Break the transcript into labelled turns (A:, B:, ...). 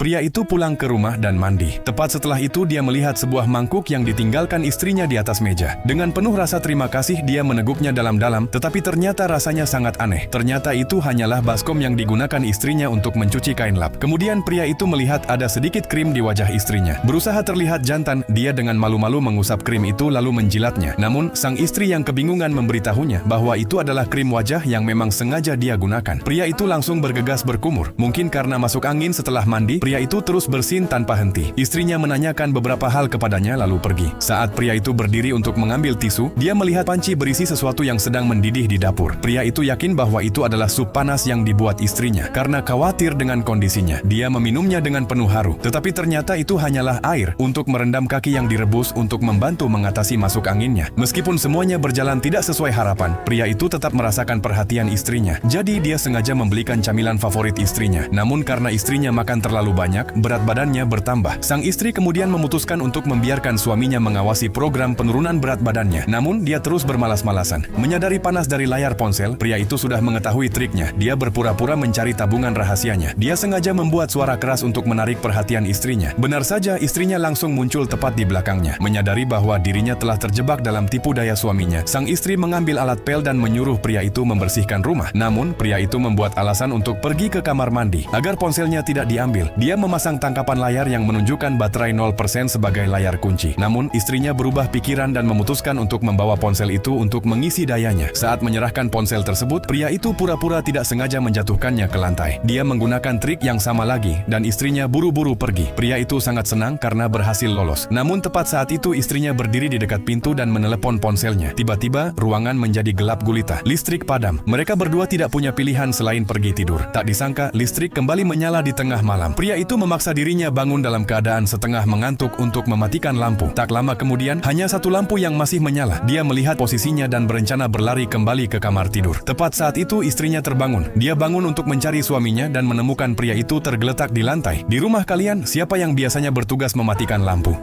A: Pria itu pulang ke rumah dan mandi. Tepat setelah itu dia melihat sebuah mangkuk yang ditinggalkan istrinya di atas meja. Dengan penuh rasa terima kasih dia meneguknya dalam-dalam, tetapi ternyata rasanya sangat aneh. Ternyata itu hanyalah baskom yang digunakan istrinya untuk mencuci kain lap. Kemudian pria itu melihat ada sedikit krim di wajah istrinya. Berusaha terlihat jantan, dia dengan malu-malu mengusap krim itu lalu menjilatnya. Namun, sang istri yang kebingungan memberitahunya bahwa itu adalah krim wajah yang memang sengaja dia gunakan. Pria itu langsung bergegas berkumur. Mungkin karena masuk angin setelah mandi, pria itu terus bersin tanpa henti. Istrinya menanyakan beberapa hal kepadanya lalu pergi. Saat pria itu berdiri untuk mengambil tisu, dia melihat panci berisi sesuatu yang sedang mendidih di dapur. Pria itu yakin bahwa itu adalah sup panas yang dibuat istrinya. Karena khawatir dengan kondisinya, dia meminumnya dengan penuh haru. Tetapi ternyata itu hanyalah air untuk merendam kaki yang direbus untuk membantu mengatasi masuk anginnya. Meskipun semuanya berjalan tidak sesuai harapan, pria itu tetap merasakan perhatian istrinya. Jadi dia sengaja membelikan camilan favorit istrinya. Namun karena istrinya makan terlalu banyak, berat badannya bertambah. Sang istri kemudian memutuskan untuk membiarkan suaminya mengawasi program penurunan berat badannya. Namun dia terus bermalas-malasan. Menyadari panas dari layar ponsel, pria itu sudah mengetahui triknya. Dia berpura-pura mencari tabungan rahasianya. Dia sengaja membuat suara keras untuk menarik perhatian istrinya. Benar saja, istrinya langsung muncul tepat di belakangnya. Menyadari bahwa dirinya telah terjebak dalam tipu daya suaminya, sang istri mengambil alat pel dan menyuruh pria itu membersihkan rumah. Namun, pria itu membuat alasan untuk pergi ke kamar mandi agar ponselnya tidak diambil. Dia memasang tangkapan layar yang menunjukkan baterai 0% sebagai layar kunci. Namun, istrinya berubah pikiran dan memutuskan untuk membawa ponsel itu untuk mengisi dayanya. Saat menyerahkan ponsel tersebut, pria itu pura-pura tidak sengaja menjatuhkannya ke lantai. Dia menggunakan trik yang sama lagi, dan istrinya buru-buru pergi. Pria itu sangat senang karena berhasil lolos. Namun, tepat saat itu istrinya berdiri di dekat pintu dan menelepon ponselnya. Tiba-tiba, ruangan menjadi gelap gulita. Listrik padam. Mereka berdua tidak punya pilihan selain pergi tidur. Tak disangka, listrik kembali menyala di tengah malam. Pria itu memaksa dirinya bangun dalam keadaan setengah mengantuk untuk mematikan lampu. Tak lama kemudian, hanya satu lampu yang masih menyala. Dia melihat posisinya dan berencana berlari kembali ke kamar tidur. Tepat saat itu istrinya terbangun. Dia bangun untuk mencari suaminya dan menemukan pria itu tergeletak di lantai. Di rumah kalian, siapa yang biasanya bertugas mematikan lampu?